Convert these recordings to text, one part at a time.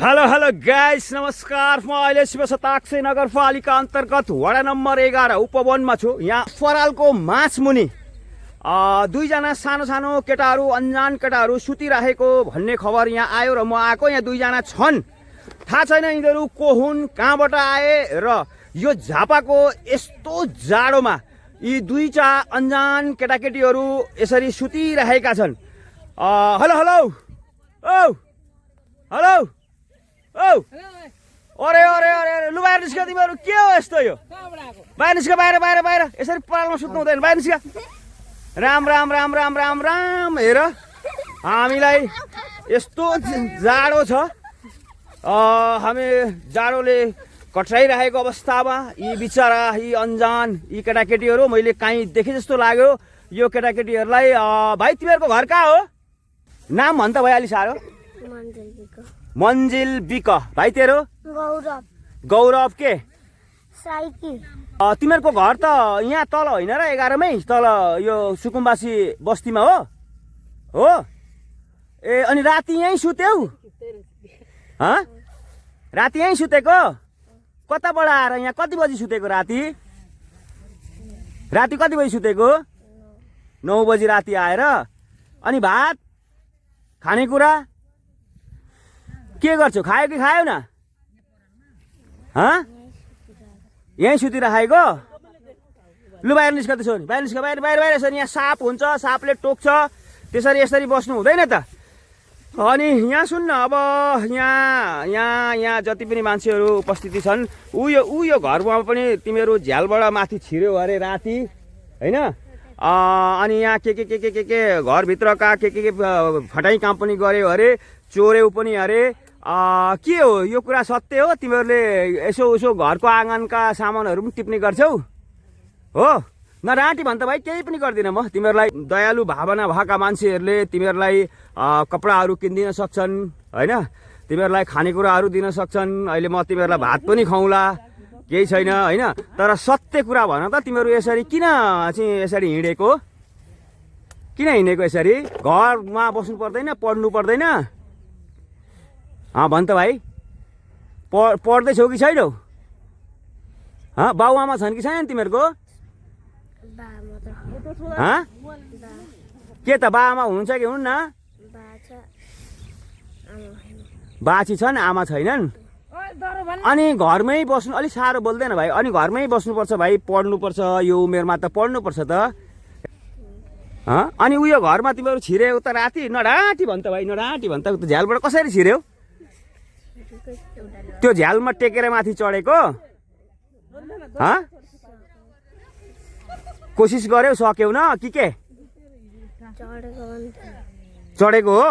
Hello guys, नमस्कार। म अहिले शिवशताक्षी नगरपालिका अन्तर्गत वडा नम्बर 11 उपवनमा छु। यहाँ परालको माछमुनि दुईजना सानो सानो केटाहरू, अनजान केटाहरू सुतिरहेको भन्ने खबर यहाँ आयो र म आएको। यहाँ दुईजना छन्, थाहा छैन यिनीहरू को हुन्, कहाँबाट आए र यो झापाको यस्तो जाडोमा यी दुईटा अनजान केटाकेटीहरू यसरी सुतिरहेका छन्। हेलो हेलो औ हेलो औ अरे अरे अरे लु बाहिर निस्क, तिमीहरू के हो यस्तो? यो बाहिर निस्क, बाहिर बाहिर बाहिर। यसरी परालमा सुत्नु हुँदैन, बाहिर निस्क। राम राम राम राम राम राम। हेर हामीलाई यस्तो जाडो छ, हामी जाडोले कट्राइरहेको अवस्थामा यी बिचरा यी अनजान यी केटाकेटीहरू मैले काहीँ देखे जस्तो लाग्यो। यो केटाकेटीहरूलाई भाइ तिमीहरूको घर कहाँ हो? नाम भन् त भाइ, अलि साह्रो। मन्जिल बिक। भाइ तेरो? गौरव। गौरव के? साइकी। तिमीहरूको घर त यहाँ तल होइन र? 11 मै तल यो सुकुम्बासी बस्तीमा हो? हो ए, अनि राति यहीँ सुत्यौ? राति यहीँ सुतेको? कताबाट आएर यहाँ कति बजी सुतेको? राति कति बजी सुतेको? 9 बजी राति आएर। अनि भात खानेकुरा के गर्छौ? खायो कि खायो न? यहीँ सुतिराखेको? लु बाहिर निस्क त छोरी, बाहिर निस्क, बाहिर बाहिर बाहिर। यसरी यहाँ साप हुन्छ, सापले टोक्छ, त्यसरी यसरी बस्नु हुँदैन त। अनि यहाँ सुन्न, अब यहाँ जति पनि मान्छेहरू उपस्थिति छन्, यो घरमा पनि तिमीहरू झ्यालबाट माथि छिर्यो अरे राति, होइन? अनि यहाँ के घरभित्रका के फटाइ काम पनि गऱ्यो अरे, चोर्यौ पनि अरे। के हो यो कुरा? सत्य हो? तिमीहरूले यसो घरको आँगनका सामानहरू पनि टिप्ने गर्छौ हो? नराटी भन् त भाइ, केही पनि गर्दिनँ म। तिमीहरूलाई दयालु भावना भएका मान्छेहरूले तिमीहरूलाई कपडाहरू किनिदिन सक्छन्, होइन? तिमीहरूलाई खानेकुराहरू दिन सक्छन्। अहिले म तिमीहरूलाई भात पनि खुवाउँला, केही छैन, होइन? तर सत्य कुरा भन त, तिमीहरू यसरी किन चाहिँ यसरी हिँडेको? किन हिँडेको यसरी? घरमा बस्नु पर्दैन, पढ्नु पर्दैन? भन् त भाइ, पढ्दैछौ कि छैनौ? बाउ आमा छन् कि छैनन् तिमीहरूको? के त बाआमा हुनुहुन्छ कि हुनुहुन्न? बाछी छन्, आमा छैनन्। अनि घरमै बस्नु अलिक साह्रो बोल्दैन भाइ। अनि घरमै बस्नुपर्छ भाइ, पढ्नुपर्छ। यो उमेरमा त पढ्नुपर्छ त। अनि उयो घरमा तिमीहरू छिर्यौ त राति? नडाँटी भन् त भाइ, नडाँटी भन् त। झ्यालबाट कसरी छिर्यौ? त्यो झ्यालमा टेकेर माथि चढेको? कोसिस गर्यौ, सक्यौ न कि के? चढेको हो?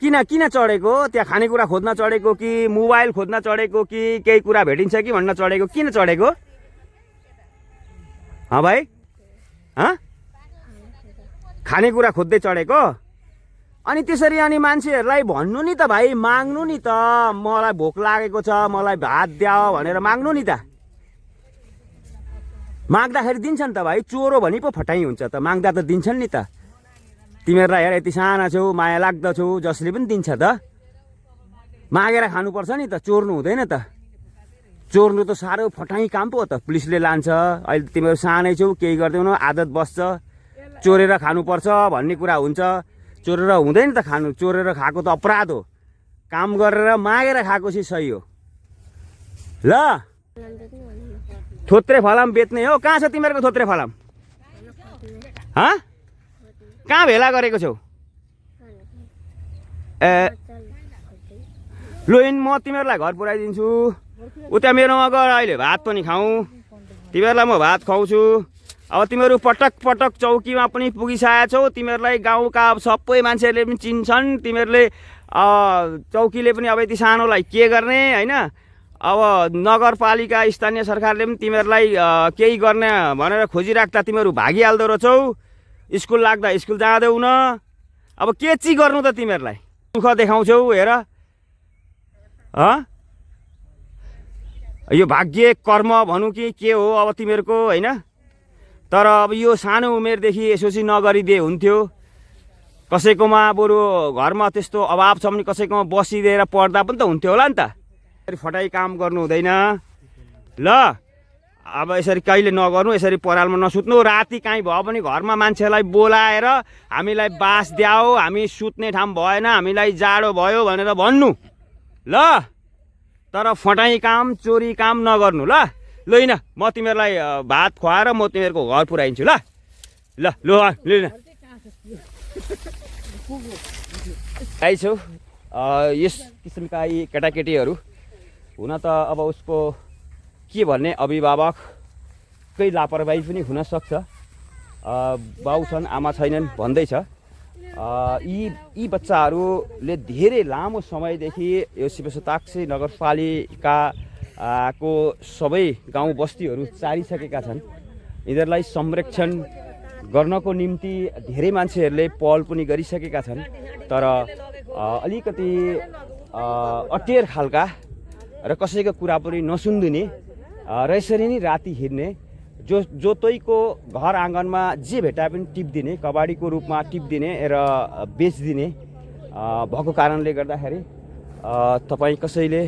किन चढेको? त्यहाँ खानेकुरा खोज्न चढेको कि मोबाइल खोज्न चढेको कि केही कुरा भेटिन्छ कि भन्न चढेको? किन चढेको भाइ? खानेकुरा खोज्दै चढेको? अनि त्यसरी अनि मान्छेहरूलाई भन्नु नि त भाइ, माग्नु नि त, मलाई भोक लागेको छ, मलाई भात द्याओ भनेर माग्नु नि त। माग्दाखेरि दिन्छन् त भाइ, चोरो भनी पो फटाइ हुन्छ त। माग्दा त दिन्छन् नि त। तिमीहरूलाई हेर यति साना छौ, माया लाग्दछौ, जसले पनि दिन्छ त। मागेर खानुपर्छ नि त, चोर्नु हुँदैन त। चोर्नु त साह्रो फटाइ काम पो हो त, पुलिसले लान्छ। अहिले तिमीहरू सानै छौ, केही गर्दैनौ, आदत बस्छ। चोरेर खानुपर्छ भन्ने कुरा हुन्छ, चोरेर हुँदैन त खानु। चोरेर खाएको त अपराध हो, काम गरेर मागेर खाएको चाहिँ सही हो। ल, थोत्रे फलाम बेच्ने हो? कहाँ छ तिमीहरूको थोत्रे फलाम? कहाँ भेला गरेको छौ? लोइन, म तिमीहरूलाई घर पुऱ्याइदिन्छु। उता मेरोमा गएर अहिले भात पनि खाऊ। तिमीहरूलाई म भात खुवाउँछु। अब तिमीहरू पटक पटक चौकीमा पनि पुगिसकेका छौ। तिमीहरूलाई गाउँका सबै मान्छेहरूले पनि चिन्छन्। तिमीहरूले चौकीले पनि अब यति सानोलाई के गर्ने, होइन? अब नगरपालिका स्थानीय सरकारले पनि तिमीहरूलाई केही गर्ने भनेर खोजिराख्दा तिमीहरू भागिहाल्दो रहेछौ। स्कुल लाग्दा स्कुल जाँदैनौ न। अब के चाहिँ गर्नु त तिमीहरूलाई? दुःख देखाउँछौ हेर। यो भाग्य कर्म भनौँ कि के हो अब तिमीहरूको, होइन? तर अब यो सानो उमेरदेखि यसो चाहिँ नगरिदिए हुन्थ्यो। कसैकोमा बरु घरमा त्यस्तो अभाव छ भने कसैकोमा बसिदिएर पढ्दा पनि त हुन्थ्यो होला नि त। फटाइ काम गर्नु हुँदैन ल। अब यसरी कहिले नगर्नु, यसरी परालमा नसुत्नु। राति काहीँ भयो भने घरमा मान्छेलाई बोलाएर हामीलाई बास द्याऊ, हामी सुत्ने ठाउँ भएन, हामीलाई जाडो भयो भनेर भन्नु ल। तर फटाइ काम चोरी काम नगर्नु ल। लैन म तिमीहरूलाई भात खुवाएर म तिमीहरूको घर पुऱ्याइदिन्छु ल। ल लु लिन आइछौ। यस किसिमका यी केटाकेटीहरू हुन त अब उसको के भन्ने, अभिभावककै लापरवाही पनि हुनसक्छ। बाउ छन् आमा छैनन् भन्दैछ। यी बच्चाहरूले धेरै लामो समयदेखि यो शिवशताक्सी नगरपालिकाको सबै गाउँ बस्तीहरू चारिसकेका छन्। यिनीहरूलाई संरक्षण गर्नको निम्ति धेरै मान्छेहरूले पहल पनि गरिसकेका छन्। तर अलिकति अटेर खालका र कसैको कुरा पनि नसुनिदिने र यसरी नै राति हिँड्ने, जोतैको घर आँगनमा जे भेटा पनि टिपिदिने, कबाडीको रूपमा टिपिदिने र बेचिदिने भएको कारणले गर्दाखेरि तपाईँ कसैले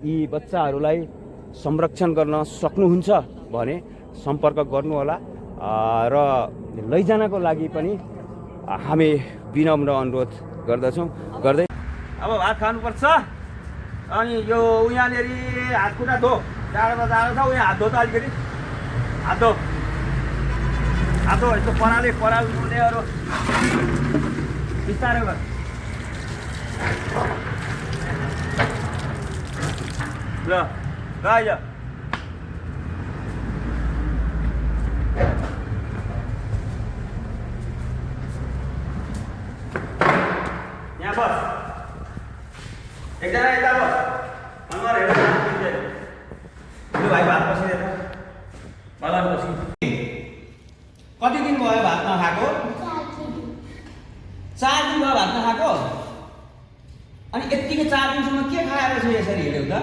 यी बच्चाहरूलाई संरक्षण गर्न सक्नुहुन्छ भने सम्पर्क गर्नुहोला। र लैजानको लागि पनि हामी विनम्र अनुरोध गर्दछौँ। गर्दै अब भात खानुपर्छ। अनि यो यहाँनिर हात खुट्टा धो, जाडो जाडो छ। उहाँ हात धो त अलिकति, हात धो यस्तो पराल धुनेहरू बिस्तारै गर ल। आइज यहाँ बस, एकजना यता बस। अनुहार हेरेर लु भाइ भात बसिदिएर मलाई बसी। कति दिन भयो भात नखाएको? 4 दिन भयो भात नखाएको। अनि यत्तिकै 4 दिनसम्म के खाएर छ यसरी हिँड्यौ त?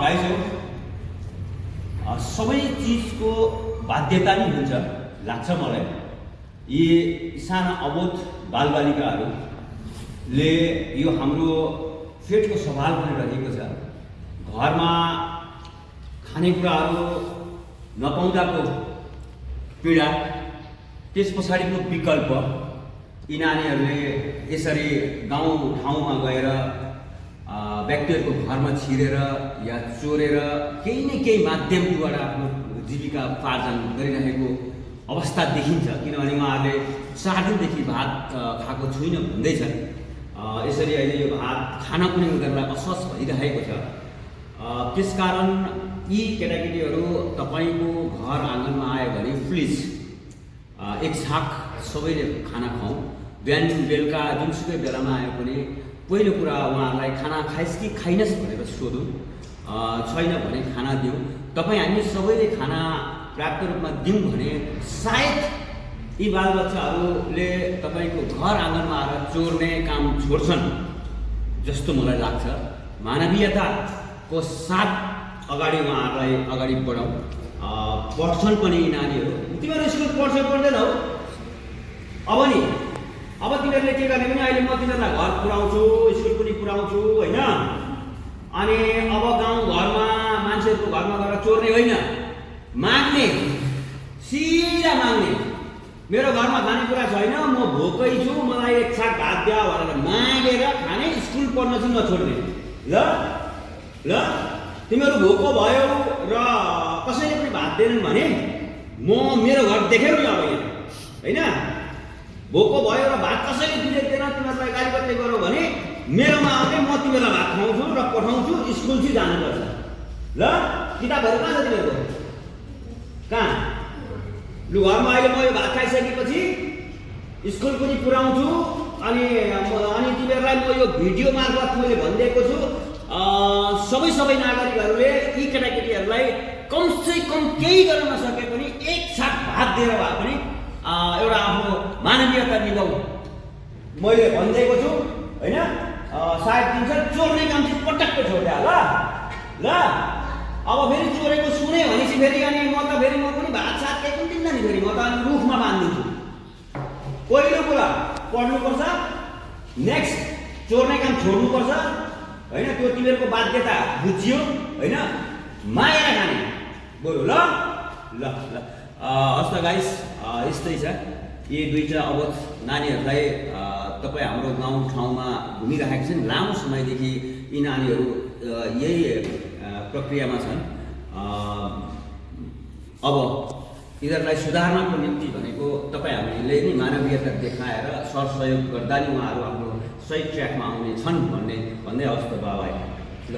गाइस सबै चिजको बाध्यता नै हुन्छ लाग्छ मलाई। यी साना अबोध बालबालिकाहरूले यो हाम्रो पेटको सवाल पनि रहेको छ। घरमा खानेकुराहरू नपाउँदाको पीडा, त्यस पछाडिको विकल्प यी नानीहरूले यसरी गाउँ ठाउँमा गएर व्यक्तिहरूको घरमा छिरेर या चोरेर केही न केही माध्यमबाट आफ्नो जीविका उपार्जन गरिरहेको अवस्था देखिन्छ। किनभने उहाँहरूले 4 दिनदेखि भात खाएको छुइनँ भन्दैछन्। यसरी अहिले यो भात खान पनि उनीहरूलाई असहज भइरहेको छ। त्यसकारण यी केटाकेटीहरू तपाईँको घर आँगनमा आयो भने प्लिज एक छाक सबैले खाना खाउँ। बिहान बेलुका जुनसुकै बेलामा आयो भने पहिलो कुरा उहाँहरूलाई खाना खाइस् कि खाइनस् भनेर सोधौँ। छैन भने खाना दिउँ। तपाईँ हामी सबैले खाना पर्याप्त रूपमा दिउँ भने सायद यी बालबच्चाहरूले तपाईँको घर आँगनमा आएर चोर्ने काम छोड्छन् जस्तो मलाई लाग्छ। मानवीयताको साथ अगाडि उहाँहरूलाई अगाडि बढाउँ। पढ्छन् पनि यी नानीहरू। तिमीहरू स्कुल पढ्दैनौ? अब तिमीहरूले के गर्ने भने अहिले म तिमीहरूलाई घर पुऱ्याउँछु, स्कुल पनि पुऱ्याउँछु होइन। अनि अब गाउँ घरमा मान्छेहरूको घरमा गएर चोर्ने होइन, माग्ने, सिधा माग्ने। मेरो घरमा खानेकुरा छैन, म भोकै छु, मलाई एक छाक भात द्या भनेर मागेर खाने, स्कुल पढ्न चाहिँ नछोड्ने। ल तिमीहरू भोको भयो र कसैले पनि भात दिएनन् भने म मेरो घर देखेर नि अब होइन। भोको भयो र भात कसैले दिँदैन, तिमीहरूलाई गाली बत्ती गरौ भने मेरोमा आउने, म तिमीहरूलाई भात खुवाउँछु र पठाउँछु, स्कुल चाहिँ जानुपर्छ। ल किताबहरू कहाँ छ तिमीहरूको? कहाँ? लु घरमा अहिले म यो भात खाइसकेपछि स्कुल पनि पुऱ्याउँछु। अनि तिमीहरूलाई म यो भिडियो मार्फत मैले भनिदिएको छु, सबै नागरिकहरूले यी केटाकेटीहरूलाई कमसे कम केही गर्न नसके पनि एक छाक भात दिएर भए पनि एउटा आफ्नो मानवीयता निभाऊ मैले भनिदिएको छु होइन। सायद दिन्छ चोर्ने काम चाहिँ पटक्कै छोड्दा ल अब फेरि चोरेको सुने भनेपछि फेरि अनि म पनि भात सात केही पनि दिन्न नि फेरि म त अनि रुखमा बाँधिदिन्छु। पहिलो कुरा पढ्नुपर्छ, नेक्स्ट चोर्ने काम छोड्नुपर्छ होइन, त्यो तिमीहरूको बाध्यता बुझियो होइन, माया खाने बरु ल ल ल। हस् त गाइस, यस्तै छ यी दुईटा अबोध नानीहरूलाई। तपाईँ हाम्रो गाउँठाउँमा घुमिरहेका छन्, लामो समयदेखि यी नानीहरू यही प्रक्रियामा छन्। अब यिनीहरूलाई सुधार्नको निम्ति भनेको तपाईँहरूले नै मानवीयता देखाएर सरसहयोग गर्दा नि उहाँहरू आफ्नो सही ट्र्याकमा आउने छन् भन्ने हवस् त बाबा। ल